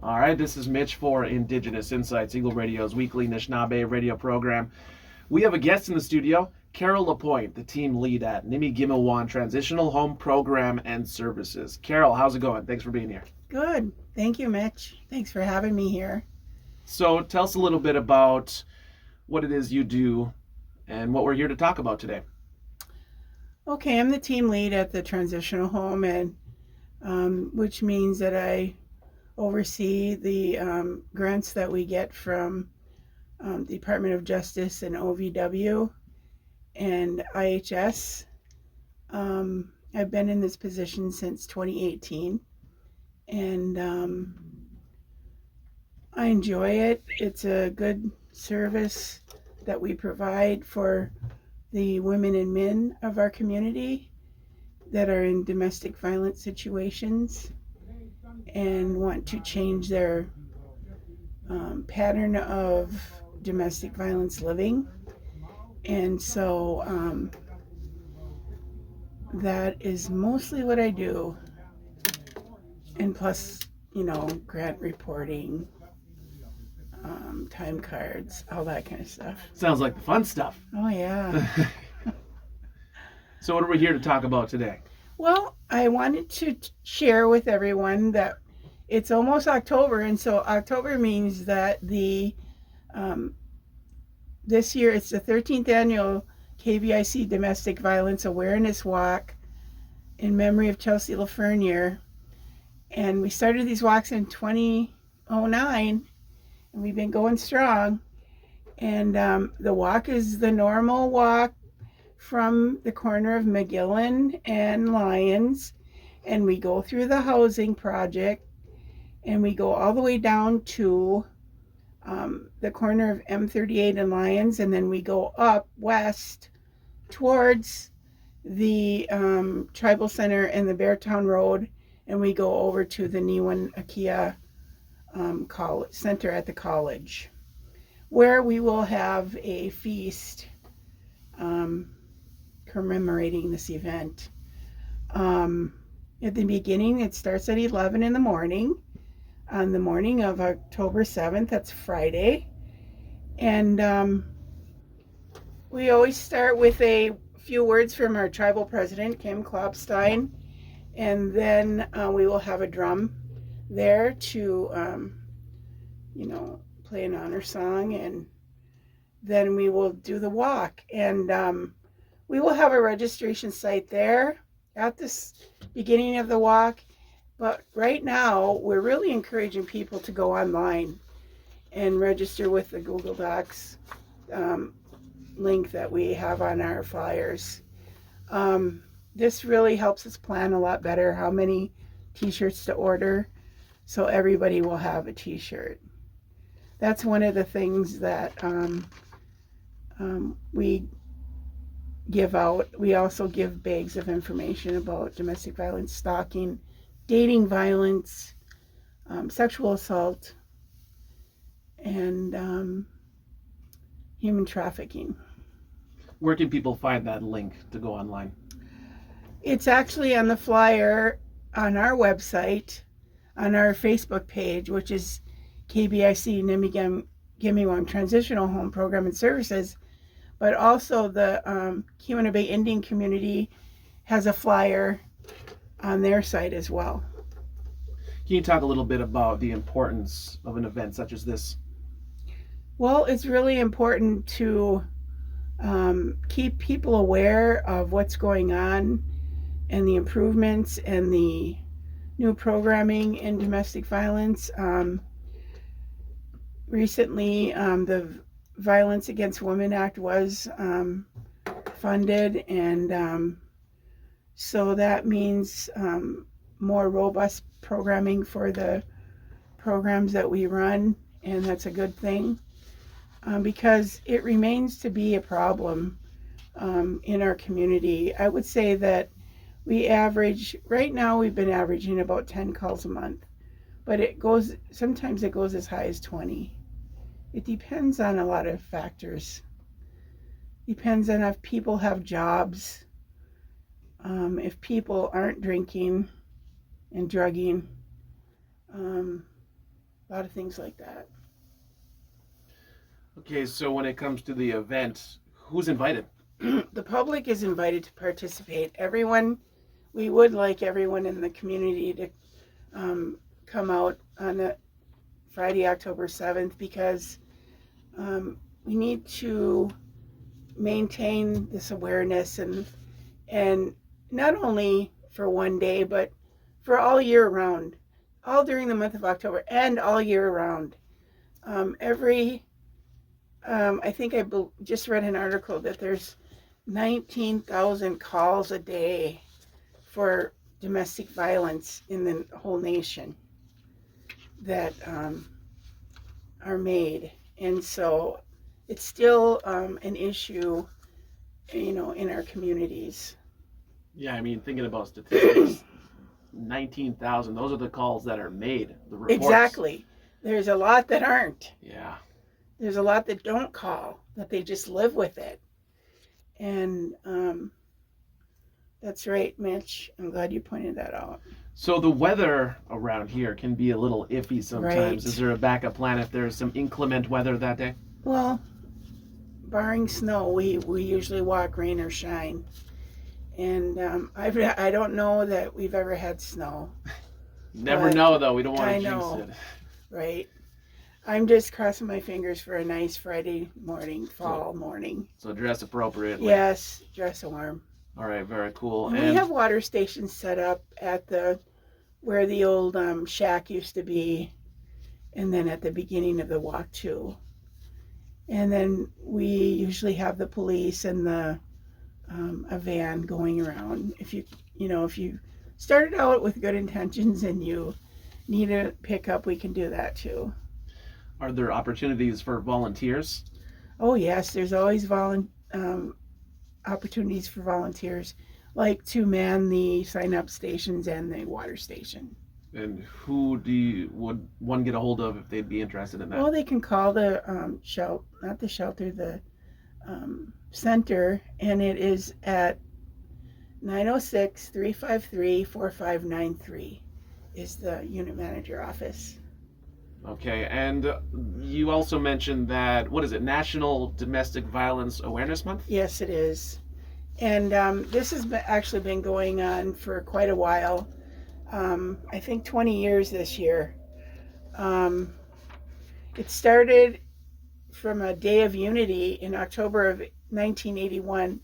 All right, this is Mitch for Indigenous Insights, Eagle Radio's weekly Anishinaabe radio program. We have a guest in the studio, Carole LaPointe, the team lead at Niimigimiwang Transitional Home Program and Services. Carole, how's it going? Thanks for being here. Good. Thank you, Mitch. Thanks for having me here. So tell us a little bit about what it is you do and what we're here to talk about today. Okay, I'm the team lead at the Transitional Home, and which means that I oversee the grants that we get from Department of Justice and OVW and IHS. I've been in this position since 2018, and I enjoy it. It's a good service that we provide for the women and men of our community that are in domestic violence situations and want to change their pattern of domestic violence living. And so that is mostly what I do. And plus, grant reporting, time cards, all that kind of stuff. Sounds like the fun stuff. Oh, yeah. So what are we here to talk about today? Well, I wanted to share with everyone that it's almost October, and so October means that this year it's the 13th annual KBIC Domestic Violence Awareness Walk in memory of Chelsea LaFernier. And we started these walks in 2009, and we've been going strong. And the walk is the normal walk from the corner of McGillen and Lyons, and we go through the housing project, and we go all the way down to the corner of M38 and Lyons, and then we go up west towards the Tribal Center and the Beartown Road, and we go over to the Niimigimiwang College Center at the college, where we will have a feast commemorating this event. At the beginning, it starts at 11 in the morning, on the morning of October 7th, that's Friday. And we always start with a few words from our tribal president, Kim Klopstein, and then we will have a drum there to, play an honor song, and then we will do the walk. And we will have a registration site there at this beginning of the walk. But right now, we're really encouraging people to go online and register with the Google Docs link that we have on our flyers. This really helps us plan a lot better how many t-shirts to order, so everybody will have a t-shirt. That's one of the things that we give out. We also give bags of information about domestic violence, stalking, dating violence, sexual assault, and human trafficking. Where can people find that link to go online? It's actually on the flyer on our website, on our Facebook page, which is KBIC Niimigimiwang Transitional Home Program and Services, but also the Keweenaw Bay Indian community has a flyer on their site as well. Can you talk a little bit about the importance of an event such as this? Well, it's really important to keep people aware of what's going on and the improvements and the new programming in domestic violence. Recently, the Violence Against Women Act was funded, and so that means more robust programming for the programs that we run, and that's a good thing because it remains to be a problem in our community. I would say that right now we've been averaging about 10 calls a month, but sometimes it goes as high as 20. It depends on a lot of factors. Depends on if people have jobs, if people aren't drinking and drugging, A lot of things like that. Okay, so when it comes to the event, who's invited? The public is invited to participate. We would like everyone in the community to come out on a Friday, October 7th, because we need to maintain this awareness and not only for one day, but for all year round, all during the month of October and all year round. I think just read an article that there's 19,000 calls a day for domestic violence in the whole nation that are made. And so it's still an issue, in our communities. Yeah, I mean, thinking about statistics, 19,000, those are the calls that are made, the reports. Exactly. There's a lot that aren't. Yeah. There's a lot that don't call, that they just live with it. And that's right, Mitch. I'm glad you pointed that out. So the weather around here can be a little iffy sometimes. Right. Is there a backup plan if there's some inclement weather that day? Well, barring snow, we usually walk rain or shine. And I don't know that we've ever had snow. Never know, though. We don't want to jinx it. Right. I'm just crossing my fingers for a nice Friday morning, fall morning. So dress appropriately. Yes, dress warm. All right, very cool. And we have water stations set up at where the old shack used to be, and then at the beginning of the walk too. And then we usually have the police and a van going around. If you started out with good intentions and you need a pickup, we can do that too. Are there opportunities for volunteers? Oh yes, there's always opportunities for volunteers, like to man the sign-up stations and the water station. And who would one get a hold of if they'd be interested in that? Well, they can call the center, and it is at 906-353-4593 is the unit manager office. Okay, and you also mentioned that, what is it, National Domestic Violence Awareness Month? Yes, it is. And this has actually been going on for quite a while. I think 20 years this year. It started from a Day of Unity in October of 1981,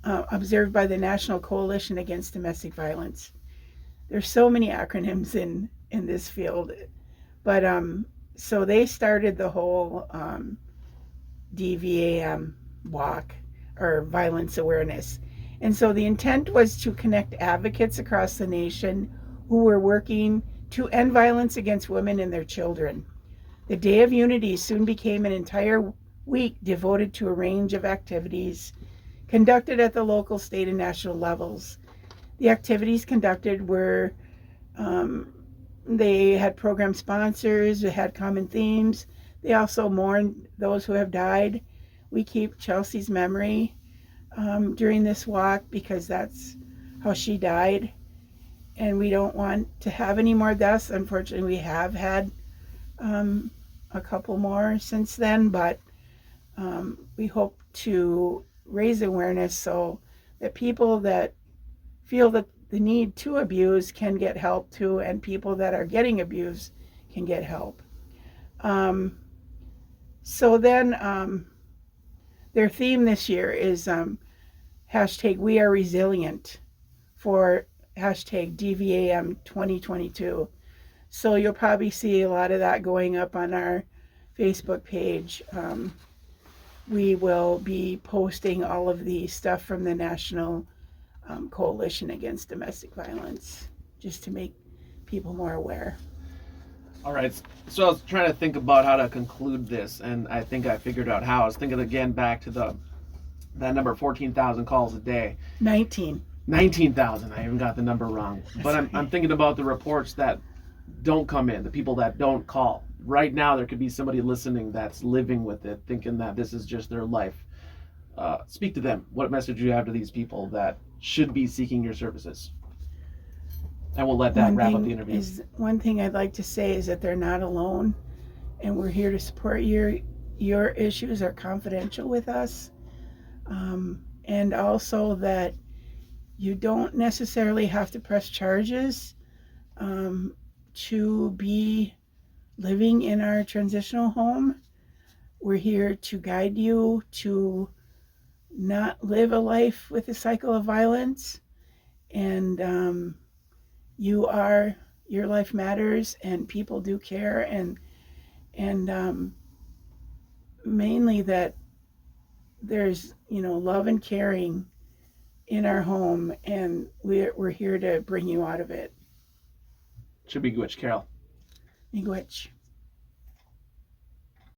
observed by the National Coalition Against Domestic Violence. There's so many acronyms in this field. But so they started the whole DVAM walk, or violence awareness. And so the intent was to connect advocates across the nation who were working to end violence against women and their children. The Day of Unity soon became an entire week devoted to a range of activities conducted at the local, state, and national levels. The activities conducted were they had program sponsors, they had common themes. They also mourned those who have died. We keep Chelsea's memory during this walk because that's how she died. And we don't want to have any more deaths. Unfortunately, we have had a couple more since then, but we hope to raise awareness so that people that feel that the need to abuse can get help too, and people that are getting abused can get help. So then their theme this year is hashtag We Are Resilient for hashtag DVAM 2022. So you'll probably see a lot of that going up on our Facebook page. We will be posting all of the stuff from the National Coalition Against Domestic Violence, just to make people more aware. All right, so I was trying to think about how to conclude this, and I think I figured out how. I was thinking again back to that number, 14,000 calls a day. 19,000. I even got the number wrong. But I'm thinking about the reports that don't come in, the people that don't call. Right now, there could be somebody listening that's living with it, thinking that this is just their life. Speak to them. What message do you have to these people that should be seeking your services? And we'll let that wrap up the interview. One thing I'd like to say is that they're not alone, and we're here to support your issues are confidential with us, and also that you don't necessarily have to press charges to be living in our transitional home. We're here to guide you to not live a life with a cycle of violence, and your life matters, and people do care, and mainly that there's love and caring in our home, and we're here to bring you out of it. Should be Gwitch, Carole. Miigwech.